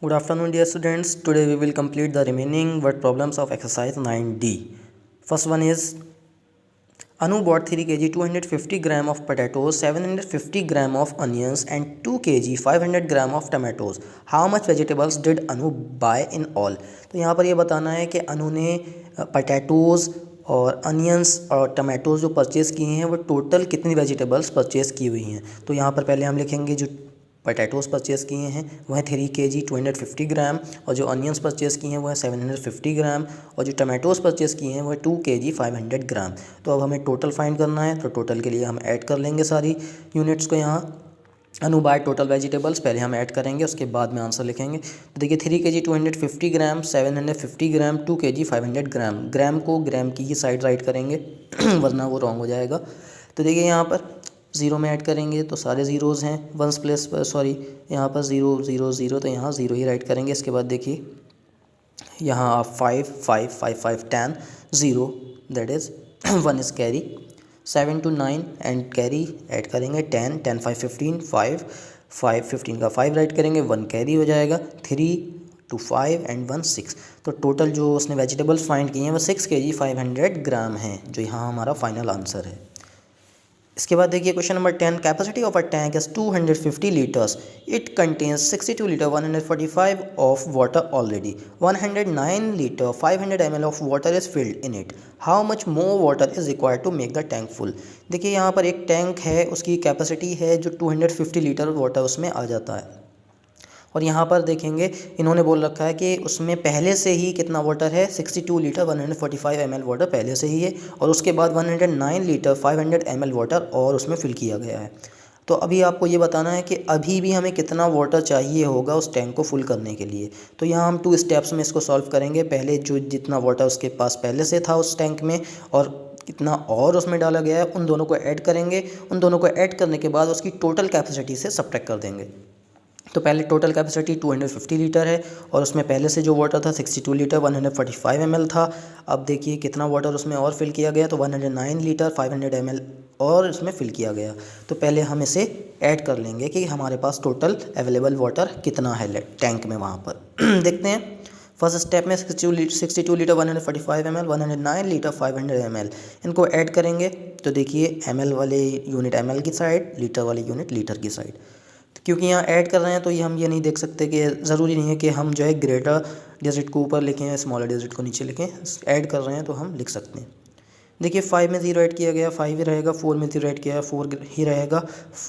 Good afternoon, dear students. Today we will complete the remaining word problems of exercise 9D. First one is Anu bought 3 kg 250 gram of potatoes, 750 gram of onions and 2 kg 500 gram of tomatoes. How much vegetables did Anu buy in all? तो यहाँ पर ये बताना है कि अनु ने potatoes और onions और टमाटोज़ जो परचेज़ किए हैं वो टोटल कितनी वेजिटेबल्स परचेज़ की हुई हैं। तो यहाँ पर पहले हम लिखेंगे जो पोटैटोज़ परचेज़ किए हैं वह 3 kg 250 ग्राम, और जो अनियंस परचेज़ किए हैं वह 750 ग्राम, और जो टमाटोज़ परचेज़ किए हैं वह 2 kg 500 ग्राम। तो अब हमें टोटल फाइंड करना है, तो टोटल के लिए हम ऐड कर लेंगे सारी यूनिट्स को। यहाँ अनु बाय टोटल वेजिटेबल्स पहले हम ऐड करेंगे, उसके बाद में आंसर लिखेंगे। तो देखिए 3 kg 250 ग्राम, 750 ग्राम, 2 kg 500 ग्राम। ग्राम को ग्राम की ही साइड राइट करेंगे वरना वो रॉन्ग हो जाएगा। तो देखिए यहाँ पर ज़ीरो में ऐड करेंगे तो सारे ज़ीरोज़ हैं, वंस प्लस सॉरी यहाँ पर ज़ीरो ज़ीरो ज़ीरो, तो यहाँ ज़ीरो ही राइट करेंगे। इसके बाद देखिए यहाँ आप 5 5 5 5 10 zero, that is 1 is carry. 7 to 9 and carry add करेंगे 10 10 5 15 5 5 15 का 5 राइट करेंगे, 1 कैरी हो जाएगा। 3 to 5 एंड 1 6। तो टोटल जो उसने वेजिटेबल्स फाइंड किए हैं वो 6 kg 500 ग्राम हैं, जो यहाँ हमारा फाइनल आंसर है। इसके बाद देखिए question number 10, capacity of a tank is 250 litres, it contains 62 litre 145 of water already, 109 litre 500 ml of water is filled in it, how much more water is required to make the tank full. देखिए यहाँ पर एक tank है, उसकी capacity है जो 250 litre water उसमें आ जाता है, और यहाँ पर देखेंगे इन्होंने बोल रखा है कि उसमें पहले से ही कितना वाटर है, 62 लीटर 145 ml वाटर पहले से ही है, और उसके बाद 109 लीटर 500 ml वाटर और उसमें फिल किया गया है। तो अभी आपको ये बताना है कि अभी भी हमें कितना वाटर चाहिए होगा उस टैंक को फुल करने के लिए। तो यहाँ हम 2 स्टेप्स में इसको सॉल्व करेंगे। पहले जो जितना वाटर उसके पास पहले से था उस टैंक में और कितना और उसमें डाला गया है, उन दोनों को ऐड करेंगे। उन दोनों को ऐड करने के बाद उसकी टोटल कैपेसिटी से सब्ट्रैक्ट कर देंगे। तो पहले टोटल कैपेसिटी 250 लीटर है और उसमें पहले से जो वाटर था 62 लीटर 145 ml था। अब देखिए कितना वाटर उसमें और फिल किया गया, तो 109 लीटर 500 ml और इसमें फिल किया गया। तो पहले हम इसे ऐड कर लेंगे कि हमारे पास टोटल अवेलेबल वाटर कितना है टैंक में वहाँ पर देखते हैं। फर्स्ट स्टेप में 62 लीटर 145 ml, 109 लीटर 500 ml, इनको ऐड करेंगे। तो देखिए ml वाले यूनिट ml की साइड, लीटर वाली यूनिट लीटर की साइड। क्योंकि यहाँ ऐड कर रहे हैं तो ये हम ये नहीं देख सकते कि ज़रूरी नहीं है कि हम जो है ग्रेटर डिजिट को ऊपर लिखें या स्मॉलर डिजिट को नीचे लिखें। ऐड कर रहे हैं तो हम लिख सकते हैं। देखिए 5 में 0 ऐड किया गया 5 ही रहेगा, 4 में 0 ऐड किया 4 ही रहेगा।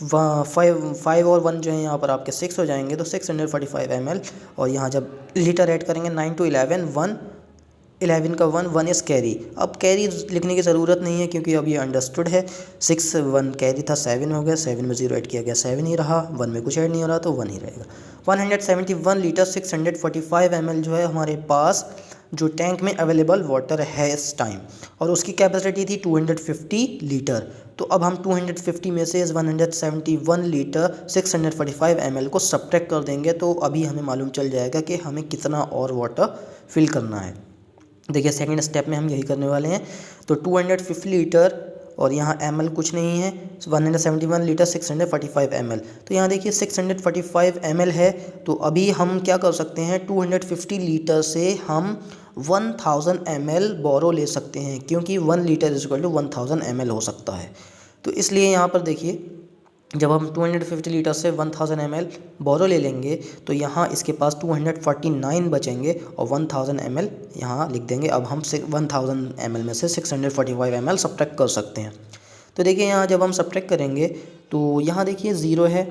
5 और 1 जो है यहाँ पर आपके 6 हो जाएंगे, तो 645 ml। और यहाँ जब लीटर ऐड करेंगे 9 to 11 11 का 1 इज़ कैरी। अब कैरी लिखने की ज़रूरत नहीं है क्योंकि अब ये अंडरस्टूड है। 6 1 कैरी था 7 हो गया, 7 में 0 ऐड किया गया 7 ही रहा, 1 में कुछ ऐड नहीं हो रहा तो 1 ही रहेगा। 171 लीटर 645 ml जो है हमारे पास जो टैंक में अवेलेबल वाटर है इस टाइम, और उसकी कैपेसिटी थी 250 लीटर। तो अब हम 250 में से इस 171 लीटर 645 ml को सब्ट्रैक्ट कर देंगे, तो अभी हमें मालूम चल जाएगा कि हमें कितना और वाटर फिल करना है। देखिए सेकंड स्टेप में हम यही करने वाले हैं। तो 250 लीटर और यहाँ ml कुछ नहीं है, 171 लीटर 645 ml। तो यहाँ देखिए 645 ml है, तो अभी हम क्या कर सकते हैं, 250 लीटर से हम 1000 ml बोरो ले सकते हैं, क्योंकि 1 litre is equal to 1000 ml हो सकता है। तो इसलिए यहाँ पर देखिए जब हम 250 लीटर से 1000 ml बोरो ले लेंगे तो यहाँ इसके पास 249 बचेंगे और 1000 ml यहाँ लिख देंगे। अब हम 1000 ml में से 645 ml सब्ट्रैक्ट कर सकते हैं। तो देखिए यहाँ जब हम सब्ट्रैक्ट करेंगे तो यहाँ देखिए 0 है,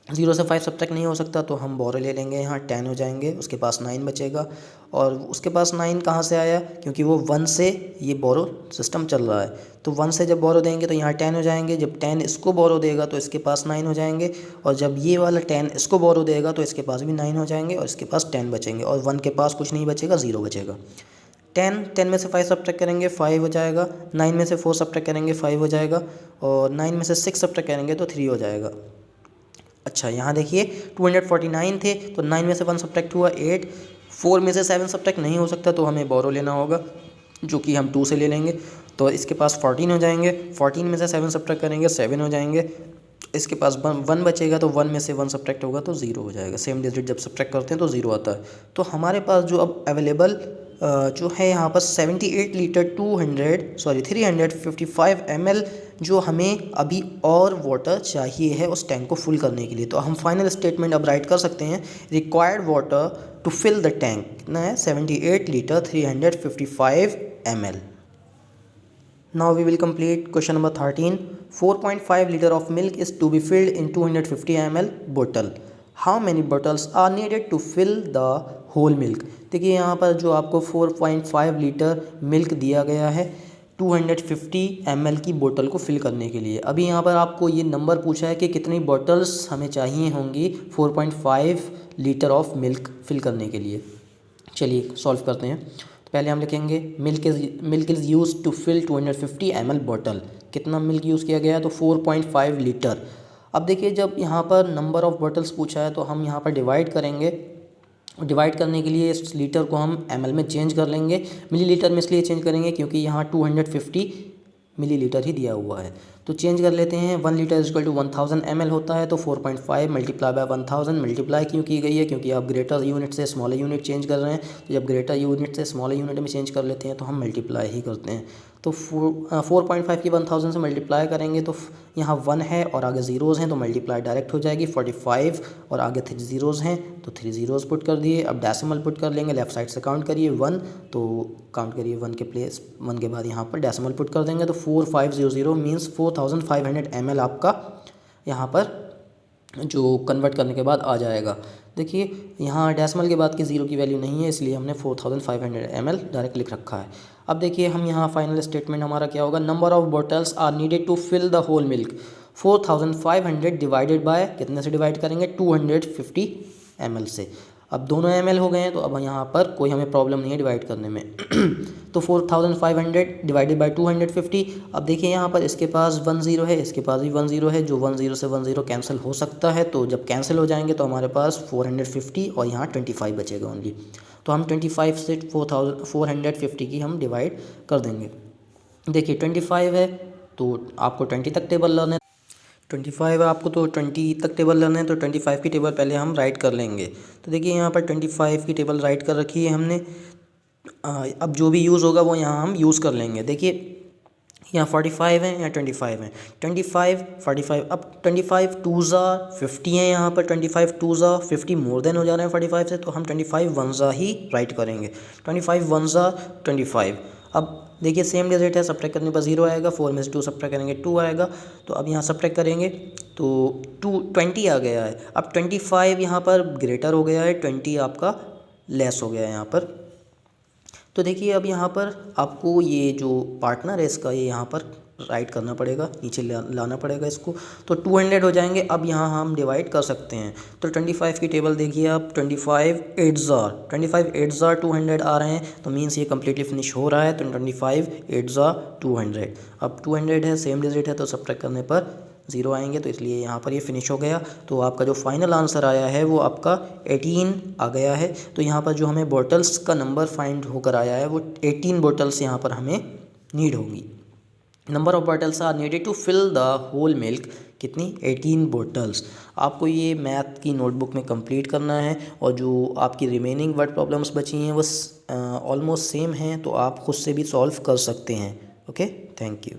0 से 5 सब्ट्रैक्ट नहीं हो सकता, तो हम बोरो ले लेंगे, यहाँ 10 हो जाएंगे, उसके पास 9 बचेगा। और उसके पास 9 कहाँ से आया, क्योंकि वो 1 से ये बोरो सिस्टम चल रहा है, तो 1 से जब बोरो देंगे तो यहाँ 10 हो जाएंगे। जब 10 इसको बोरो देगा तो इसके पास 9 हो जाएंगे, और जब ये वाला 10 इसको बोरो देगा तो इसके पास भी 9 हो जाएंगे और इसके पास 10 बचेंगे, और 1 के पास कुछ नहीं बचेगा, 0 बचेगा। 10 में से 5 सब्ट्रैक्ट करेंगे 5 हो जाएगा, 9 में से 4 सब्ट्रैक्ट करेंगे 5 हो जाएगा, और 9 में से 6 सब्ट्रैक्ट करेंगे तो 3 हो जाएगा। अच्छा यहाँ देखिए 249 थे, तो 9 में से 1 सब्ट्रैक्ट हुआ 8, 4 में से 7 सब्ट्रैक्ट नहीं हो सकता, तो हमें बोरो लेना होगा, जो कि हम 2 से ले लेंगे। तो इसके पास 14 हो जाएंगे, 14 में से 7 सब्ट्रैक्ट करेंगे 7 हो जाएंगे, इसके पास वन बचेगा, तो वन में से वन सब्ट्रैक्ट होगा तो ज़ीरो हो जाएगा। सेम डिजिट जब सब्ट्रैक्ट करते हैं तो ज़ीरो आता है। तो हमारे पास जो अब अवेलेबल जो है यहाँ पर 78 लीटर 355 ml जो हमें अभी और वाटर चाहिए है उस टैंक को फुल करने के लिए। तो हम फाइनल स्टेटमेंट अब राइट कर सकते हैं, required water to fill the tank कितना है 78 litre 355 ml। Now we will complete question number 13. 4.5 liter of milk is to be filled in 250 ml bottle. How many bottles are needed to fill the whole milk? देखिए यहाँ पर जो आपको 4.5 litre milk दिया गया है 250 ml की बोतल को फिल करने के लिए। अभी यहाँ पर आपको ये नंबर पूछा है कि कितनी बॉटल्स हमें चाहिए होंगी 4.5 लीटर ऑफ मिल्क फिल करने के लिए। चलिए सॉल्व करते हैं। तो पहले हम लिखेंगे milk is use to fill 250 ml bottle. कितना मिल्क यूज़ किया गया है तो 4.5 लीटर। अब देखिए जब यहाँ पर नंबर ऑफ़ बॉटल्स पूछा है तो हम यहाँ पर डिवाइड करेंगे। डिवाइड करने के लिए इस लीटर को हम ml में चेंज कर लेंगे। मिलीलीटर में इसलिए चेंज करेंगे क्योंकि यहाँ 250 मिलीलीटर ही दिया हुआ है। तो चेंज कर लेते हैं। 1 litre is equal to 1000 ml होता है। तो 4.5 मल्टीप्लाई बाय 1000 मल्टीप्लाई क्यों की गई है, क्योंकि आप ग्रेटर यूनिट से स्मॉलर यूनिट चेंज कर रहे हैं। तो जब ग्रेटर यूनिट से स्मॉलर यूनिट में चेंज कर लेते हैं तो हम मल्टीप्लाई ही करते हैं। तो 4.5 की 1000 से मल्टीप्लाई करेंगे तो यहाँ 1 है और आगे ज़ीरोज़ हैं तो मल्टीप्लाई डायरेक्ट हो जाएगी। 45 और आगे 3 ज़ीरोज़ हैं तो 3 ज़ीरोज़ पुट कर दिए। अब डेसिमल पुट कर लेंगे, लेफ्ट साइड से काउंट करिए 1, तो काउंट करिए 1 के प्लेस 1 के बाद यहाँ पर डेसिमल पुट कर देंगे। तो 4500 मीन्स 4500 ml आपका यहाँ पर जो कन्वर्ट करने के बाद आ जाएगा। देखिए यहाँ डेसिमल के बाद की ज़ीरो की वैल्यू नहीं है इसलिए हमने 4500 ml डायरेक्ट लिख रखा है। अब देखिए हम यहाँ फाइनल स्टेटमेंट हमारा क्या होगा, number of bottles are needed to fill the whole milk 4500 divided by कितने से डिवाइड करेंगे 250 ml से। अब दोनों ml हो गए हैं तो अब यहाँ पर कोई हमें प्रॉब्लम नहीं है डिवाइड करने में। तो 4500 डिवाइडेड बाय 250। अब देखिए यहाँ पर इसके पास 1 0 है, इसके पास भी 1 0 है, जो 1 0 से 1 0 कैंसिल हो सकता है। तो जब कैंसिल हो जाएंगे तो हमारे पास 450 और यहाँ 25 बचेगा ओनली। तो हम 25 से 450 की हम डिवाइड कर देंगे। देखिए 25 है तो आपको 20 तक टेबल लर्न है, 25 आपको तो 20 तक टेबल लर्न है। तो 25 की टेबल पहले हम राइट कर लेंगे। तो देखिए यहाँ पर 25 की टेबल राइट कर रखी है हमने। अब जो भी यूज़ होगा वो यहाँ हम यूज़ कर लेंगे। देखिए यहाँ 45 है, यहाँ 25 है, 25 45। अब 25 2 ज़ा 50 है, यहाँ पर 25 2 ज़ा 50 मोर देन हो जा रहे हैं 45 से, तो हम 25 1 ज़ा ही राइट करेंगे। 25 1 ज़ा 25। अब देखिए सेम डिजिट है, सब्ट्रैक्ट करने पर 0 आएगा, 4 में से 2 सब्ट्रैक्ट करेंगे 2 आएगा। तो अब यहाँ सब्ट्रैक्ट करेंगे तो 20 आ गया है। अब 25 यहाँ पर ग्रेटर हो गया है, 20 आपका लेस हो गया है यहाँ पर। तो देखिए अब यहाँ पर आपको ये जो पार्टनर है इसका ये यहाँ पर राइट करना पड़ेगा, नीचे लाना पड़ेगा इसको। तो 200 हो जाएंगे। अब यहाँ हम डिवाइड कर सकते हैं। तो 25 की टेबल देखिए आप, 25 8 ज़ा 200 आ रहे हैं, तो मीन्स ये कम्प्लीटली फिनिश हो रहा है। तो 25 8 ज़ा 200। अब 200 है, सेम डिजिट है, तो सब्ट्रैक्ट करने पर 0 आएंगे, तो इसलिए यहाँ पर ये फिनिश हो गया। तो आपका जो फाइनल आंसर आया है वो आपका 18 आ गया है। तो यहाँ पर जो हमें बॉटल्स का नंबर फाइंड होकर आया है वो 18 बॉटल्स यहाँ पर हमें नीड होंगी। Number of bottles are needed to fill the whole milk कितनी 18 बॉटल्स। आपको ये मैथ की नोटबुक में कंप्लीट करना है और जो आपकी रिमेनिंग वर्ड प्रॉब्लम्स बची हैं वो ऑलमोस्ट सेम हैं, तो आप खुद से भी सॉल्व कर सकते हैं। Okay, thank you.